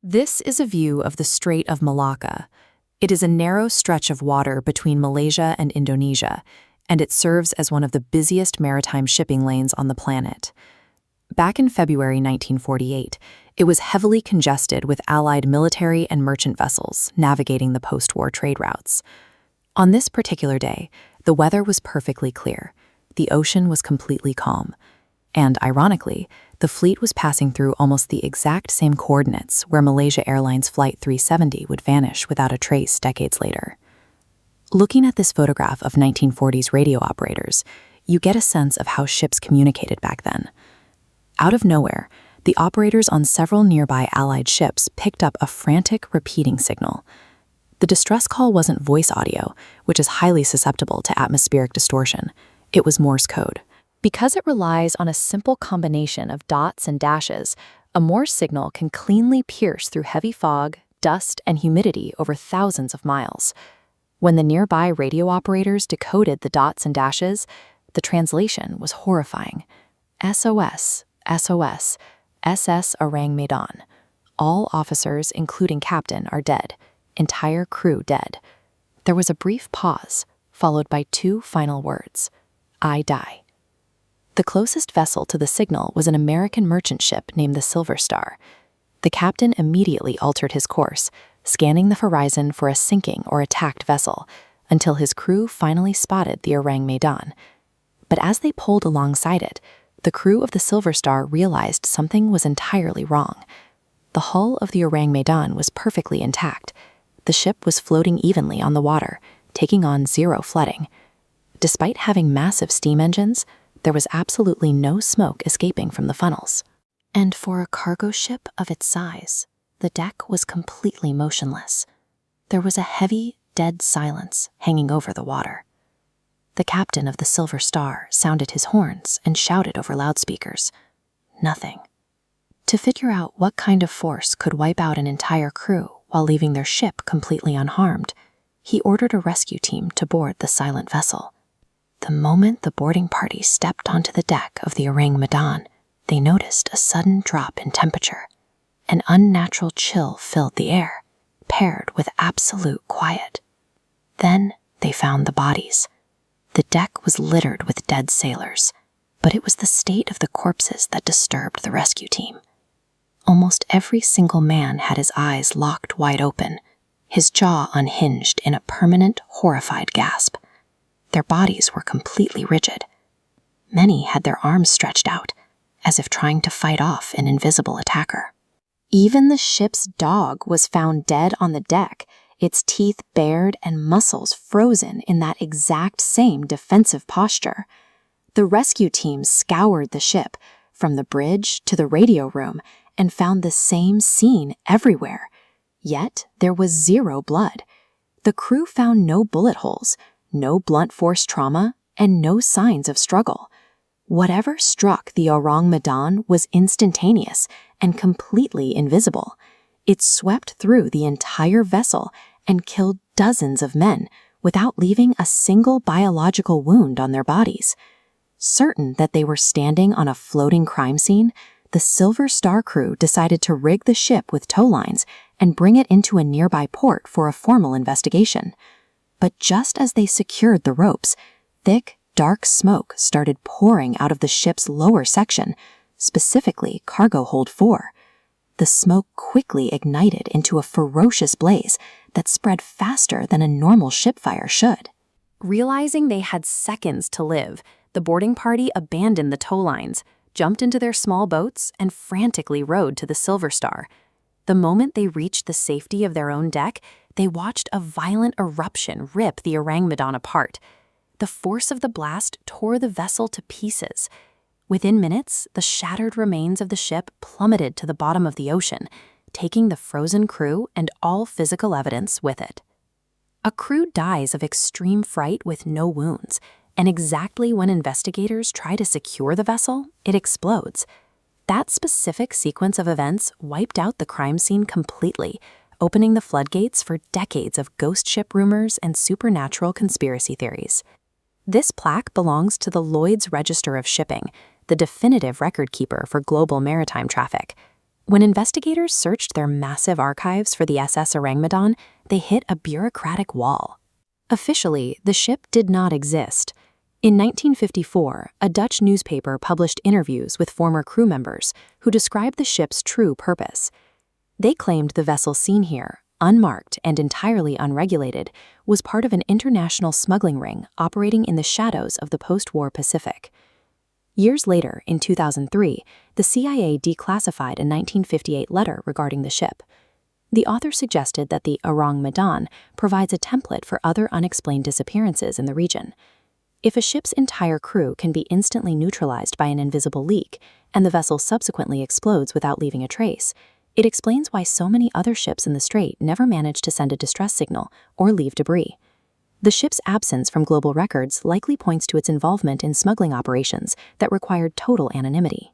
This is a view of the Strait of Malacca. It is a narrow stretch of water between Malaysia and Indonesia, and it serves as one of the busiest maritime shipping lanes on the planet. Back in February 1948, it was heavily congested with Allied military and merchant vessels navigating the post-war trade routes. On this particular day, the weather was perfectly clear. The ocean was completely calm. And, ironically, the fleet was passing through almost the exact same coordinates where Malaysia Airlines Flight 370 would vanish without a trace decades later. Looking at this photograph of 1940s radio operators, you get a sense of how ships communicated back then. Out of nowhere, the operators on several nearby Allied ships picked up a frantic, repeating signal. The distress call wasn't voice audio, which is highly susceptible to atmospheric distortion. It was Morse code. Because it relies on a simple combination of dots and dashes, a Morse signal can cleanly pierce through heavy fog, dust, and humidity over thousands of miles. When the nearby radio operators decoded the dots and dashes, the translation was horrifying. SOS, SOS, SS Orang Medan. All officers, including captain, are dead. Entire crew dead. There was a brief pause, followed by two final words. I die. The closest vessel to the signal was an American merchant ship named the Silver Star. The captain immediately altered his course, scanning the horizon for a sinking or attacked vessel, until his crew finally spotted the Orang Medan. But as they pulled alongside it, the crew of the Silver Star realized something was entirely wrong. The hull of the Orang Medan was perfectly intact. The ship was floating evenly on the water, taking on zero flooding. Despite having massive steam engines, there was absolutely no smoke escaping from the funnels. And for a cargo ship of its size, the deck was completely motionless. There was a heavy, dead silence hanging over the water. The captain of the Silver Star sounded his horns and shouted over loudspeakers. Nothing. To figure out what kind of force could wipe out an entire crew while leaving their ship completely unharmed, he ordered a rescue team to board the silent vessel. The moment the boarding party stepped onto the deck of the Orang Medan, they noticed a sudden drop in temperature. An unnatural chill filled the air, paired with absolute quiet. Then they found the bodies. The deck was littered with dead sailors, but it was the state of the corpses that disturbed the rescue team. Almost every single man had his eyes locked wide open, his jaw unhinged in a permanent, horrified gasp. Their bodies were completely rigid. Many had their arms stretched out, as if trying to fight off an invisible attacker. Even the ship's dog was found dead on the deck, its teeth bared and muscles frozen in that exact same defensive posture. The rescue team scoured the ship, from the bridge to the radio room, and found the same scene everywhere. Yet there was zero blood. The crew found no bullet holes, no blunt force trauma, and no signs of struggle. Whatever struck the Orang Medan was instantaneous and completely invisible. It swept through the entire vessel and killed dozens of men without leaving a single biological wound on their bodies. Certain that they were standing on a floating crime scene, the Silver Star crew decided to rig the ship with tow lines and bring it into a nearby port for a formal investigation. But just as they secured the ropes, thick, dark smoke started pouring out of the ship's lower section, specifically cargo hold 4. The smoke quickly ignited into a ferocious blaze that spread faster than a normal ship fire should. Realizing they had seconds to live, the boarding party abandoned the tow lines, jumped into their small boats, and frantically rowed to the Silver Star. The moment they reached the safety of their own deck, they watched a violent eruption rip the Orang Medan apart. The force of the blast tore the vessel to pieces. Within minutes, the shattered remains of the ship plummeted to the bottom of the ocean, taking the frozen crew and all physical evidence with it. A crew dies of extreme fright with no wounds, and exactly when investigators try to secure the vessel, it explodes. That specific sequence of events wiped out the crime scene completely, opening the floodgates for decades of ghost ship rumors and supernatural conspiracy theories. This plaque belongs to the Lloyd's Register of Shipping, the definitive record keeper for global maritime traffic. When investigators searched their massive archives for the SS Orang Medan, they hit a bureaucratic wall. Officially, the ship did not exist. In 1954, a Dutch newspaper published interviews with former crew members who described the ship's true purpose. They claimed the vessel seen here, unmarked and entirely unregulated, was part of an international smuggling ring operating in the shadows of the post-war Pacific. Years later, in 2003, the CIA declassified a 1958 letter regarding the ship. The author suggested that the Orang Medan provides a template for other unexplained disappearances in the region. If a ship's entire crew can be instantly neutralized by an invisible leak, and the vessel subsequently explodes without leaving a trace, it explains why so many other ships in the strait never managed to send a distress signal or leave debris. The ship's absence from global records likely points to its involvement in smuggling operations that required total anonymity.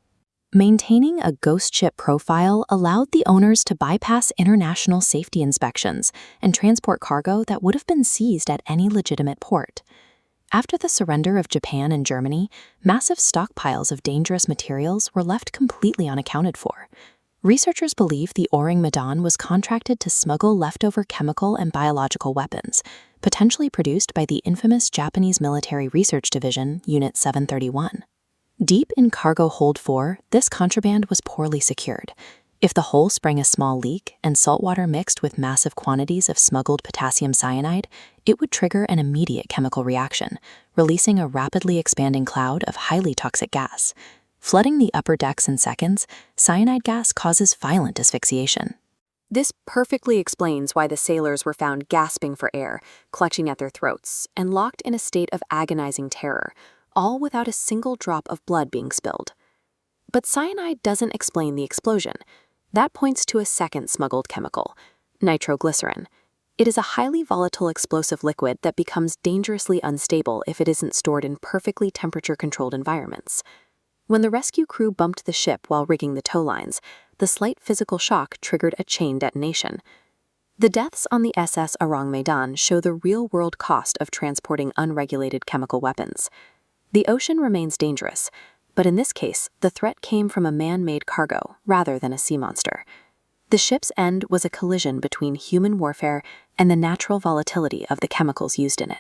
Maintaining a ghost ship profile allowed the owners to bypass international safety inspections and transport cargo that would have been seized at any legitimate port. After the surrender of Japan and Germany, massive stockpiles of dangerous materials were left completely unaccounted for. Researchers believe the Orang Medan was contracted to smuggle leftover chemical and biological weapons, potentially produced by the infamous Japanese Military Research Division, Unit 731. Deep in Cargo Hold 4, this contraband was poorly secured. If the hull sprang a small leak and saltwater mixed with massive quantities of smuggled potassium cyanide, it would trigger an immediate chemical reaction, releasing a rapidly expanding cloud of highly toxic gas. Flooding the upper decks in seconds, cyanide gas causes violent asphyxiation. This perfectly explains why the sailors were found gasping for air, clutching at their throats, and locked in a state of agonizing terror, all without a single drop of blood being spilled. But cyanide doesn't explain the explosion. That points to a second smuggled chemical, nitroglycerin. It is a highly volatile explosive liquid that becomes dangerously unstable if it isn't stored in perfectly temperature-controlled environments. When the rescue crew bumped the ship while rigging the tow lines, the slight physical shock triggered a chain detonation. The deaths on the SS Orang Medan show the real-world cost of transporting unregulated chemical weapons. The ocean remains dangerous, but in this case, the threat came from a man-made cargo rather than a sea monster. The ship's end was a collision between human warfare and the natural volatility of the chemicals used in it.